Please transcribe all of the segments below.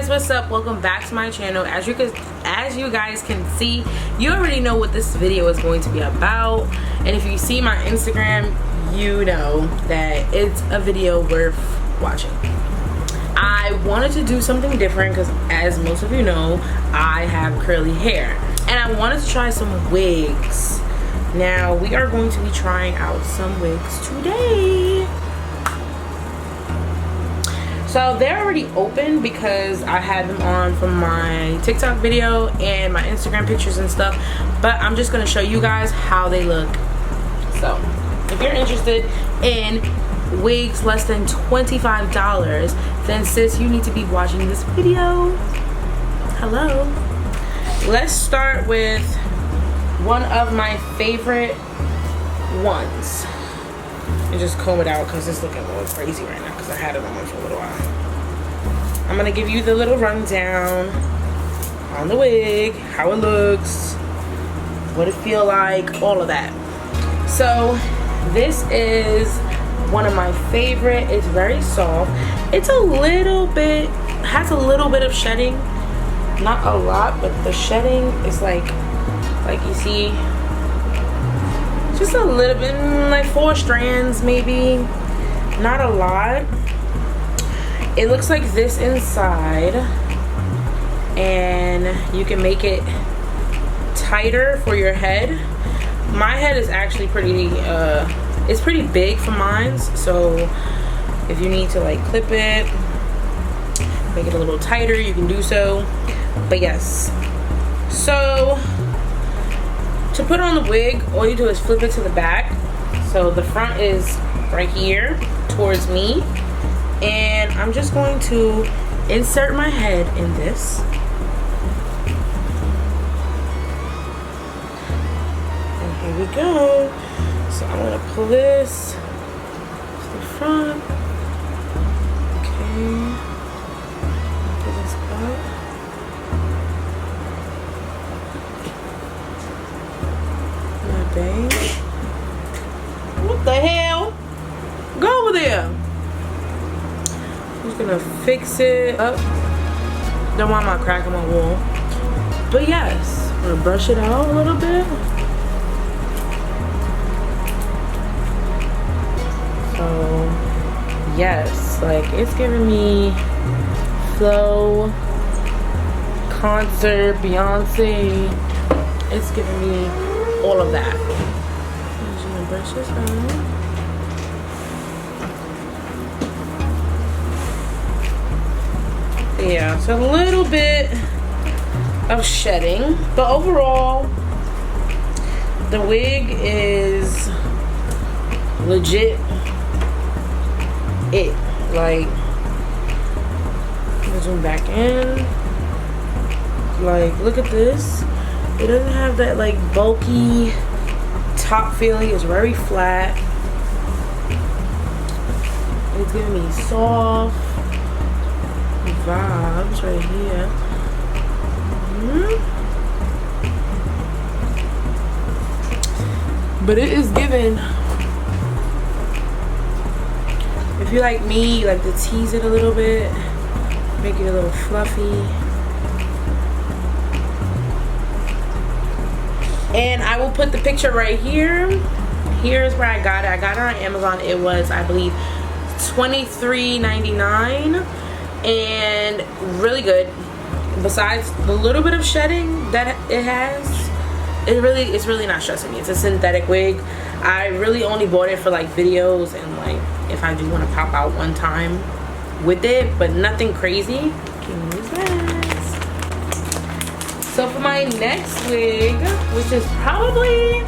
guys, what's up? Welcome back to my channel. As you guys can see, you already know what this video is going to be about, and if you see my Instagram, you know that it's a video worth watching. I wanted to do something different because, as most of you know, I have curly hair and I wanted to try some wigs. Now we are going to be trying out some wigs today. So they're already open because I had them on from my TikTok video and my Instagram pictures and stuff, but I'm just going to show you guys how they look. So if you're interested in wigs less than $25, then sis, you need to be watching this video. Hello. Let's start with one of my favorite ones. And just comb it out because it's looking a little crazy right now because I had it on for a little while. I'm gonna give you the little rundown on the wig, how it looks, what it feel like, all of that. So this is one of my favorite. It's very soft. It's a little bit, has a little bit of shedding, not a lot, but the shedding is like you see, just a little bit, like 4 strands maybe, not a lot. It looks like this inside, and you can make it tighter for your head. My head is actually pretty it's pretty big for mine, so if you need to like clip it, make it a little tighter, you can do so. But yes, so to put on the wig, all you do is flip it to the back. So the front is right here towards me, and I'm just going to insert my head in this. And here we go. So I'm gonna pull this to the front. Okay. Pull this up. What the hell? Go over there. I'm just gonna fix it up. Don't want my crack on my wall. But yes, I'm gonna brush it out a little bit. So yes, like it's giving me Flow, concert, Beyonce. It's giving me all of that. I'm just gonna brush this out. Yeah, it's a little bit of shedding, but overall, the wig is legit it. Like, I'm gonna zoom back in. Like, look at this. It doesn't have that like bulky top feeling. It's very flat. It's giving me soft vibes right here. But it is giving, if you like me, you like to tease it a little bit, make it a little fluffy. And I will put the picture right here. Here's where I got it. I got it on Amazon. It was, I believe, $23.99, and really good. Besides the little bit of shedding that it has, it's really not stressing me. It's a synthetic wig. I really only bought it for like videos and like if I do want to pop out one time with it, but nothing crazy. Can use that. So for my next wig, which is probably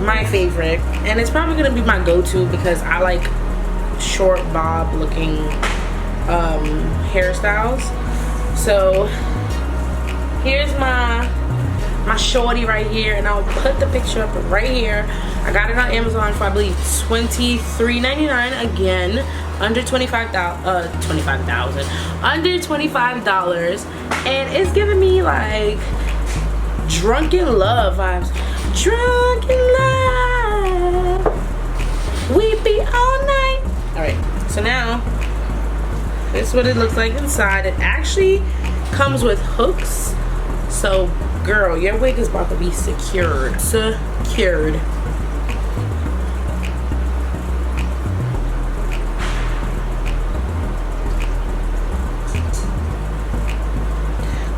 my favorite, and it's probably gonna be my go-to because I like short bob looking hairstyles. So here's my shorty right here, and I'll put the picture up right here. I got it on Amazon for, I believe, $23.99. Again, under $25,000, under $25, and it's giving me like drunken love vibes. Drunken love, we be all night. All right, so now This is what it looks like inside. It actually comes with hooks. So, girl, your wig is about to be secured. Secured.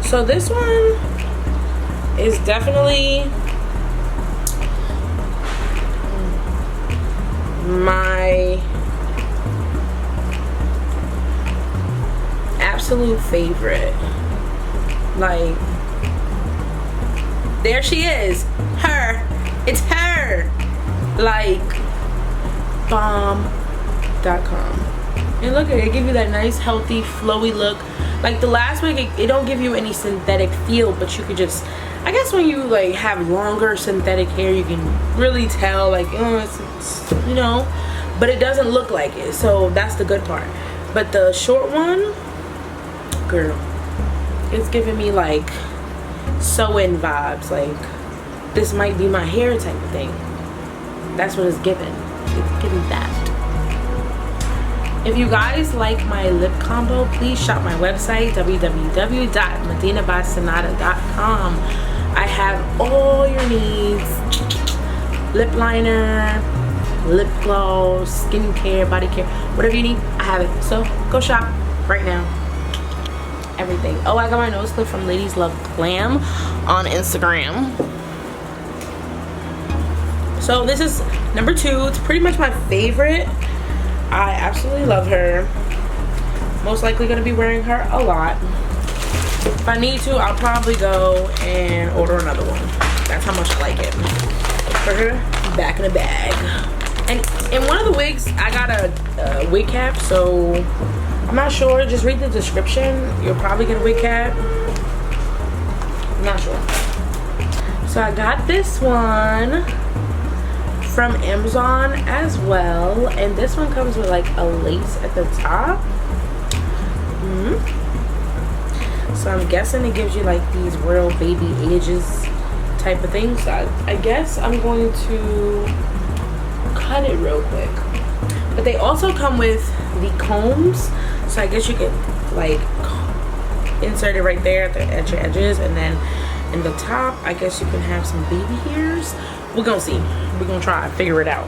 So this one is definitely my absolute favorite. Like, there she is, her, it's her. Like, bomb.com. And look at it, give you that nice healthy flowy look. Like the last wig, it don't give you any synthetic feel, but you could just, I guess when you like have longer synthetic hair, you can really tell, like, it's, you know, but it doesn't look like it. So that's the good part. But the short one, girl, it's giving me like sew-in vibes. Like, this might be my hair type of thing. That's what it's giving. It's giving that. If you guys like my lip combo, please shop my website, www.medinabysanata.com. I have all your needs. Lip liner, lip gloss, skincare, body care, whatever you need, I have it. So go shop right now. Everything. Oh, I got my nose clip from Ladies Love Glam on Instagram. So this is number 2. It's pretty much my favorite. I absolutely love her. Most likely gonna be wearing her a lot. If I need to, I'll probably go and order another one. That's how much I like it. For her, back in the bag. And in one of the wigs, I got a wig cap, so I'm not sure. Just read the description. You'll probably get a wig cap. I'm not sure. So I got this one from Amazon as well, and this one comes with like a lace at the top. So I'm guessing it gives you like these real baby edges type of things. So I guess I'm going to cut it real quick. But they also come with the combs, so I guess you could like insert it right there at your edges, and then in the top I guess you can have some baby hairs. We're gonna see. We're gonna try and figure it out.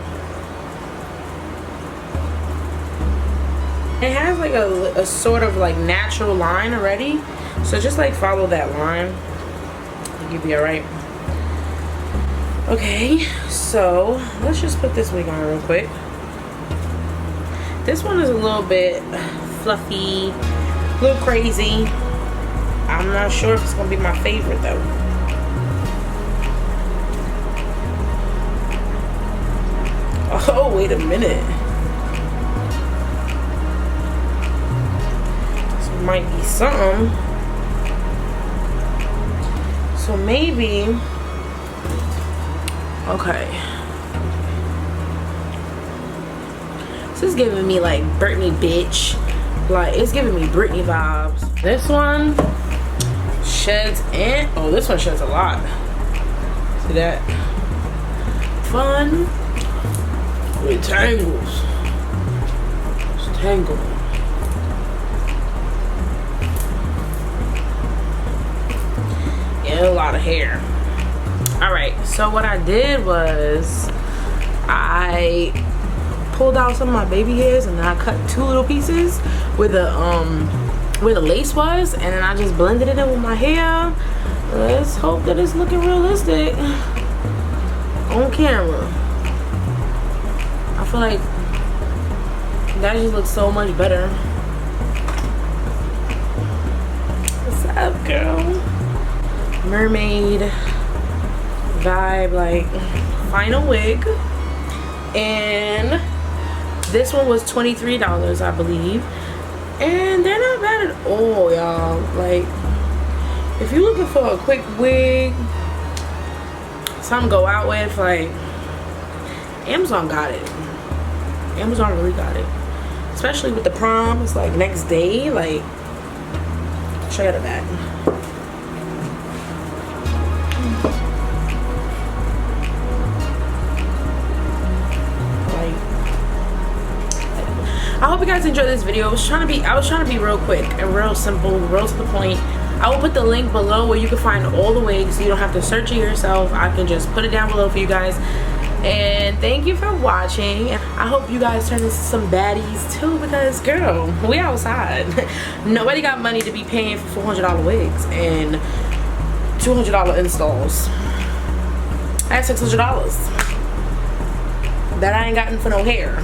It has like a sort of like natural line already, so just like follow that line. I think you'll be alright. Okay, so let's just put this wig on real quick. This one is a little bit fluffy, a little crazy. I'm not sure if it's gonna be my favorite though. Oh, wait a minute. This might be something. So maybe, okay. This is giving me like Britney bitch. Like, it's giving me Britney vibes. This one sheds and, oh, this one sheds a lot. See that? Fun. It tangles. It's tangled. Yeah, a lot of hair. Alright, so what I did was I pulled out some of my baby hairs and then I cut 2 little pieces where the lace was, and then I just blended it in with my hair. Let's hope that it's looking realistic on camera. I feel like that just looks so much better. What's up, girl? Mermaid vibe, like final wig. And this one was $23, I believe. And they're not bad at all, y'all. Like, if you're looking for a quick wig, something to go out with, like, Amazon got it. Amazon really got it. Especially with the prom, it's like next day. Like, show you the back. I hope you guys enjoyed this video. I was trying to be real quick and real simple, real to the point. I will put the link below where you can find all the wigs, so you don't have to search it yourself. I can just put it down below for you guys. And thank you for watching. I hope you guys turn into some baddies too, because girl, we outside. Nobody got money to be paying for $400 wigs and $200 installs. I have $600 that I ain't gotten for no hair.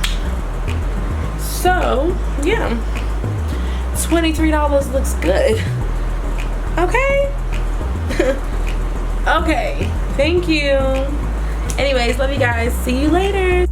So yeah, $23 looks good. Okay. Okay, thank you. Anyways, love you guys. See you later.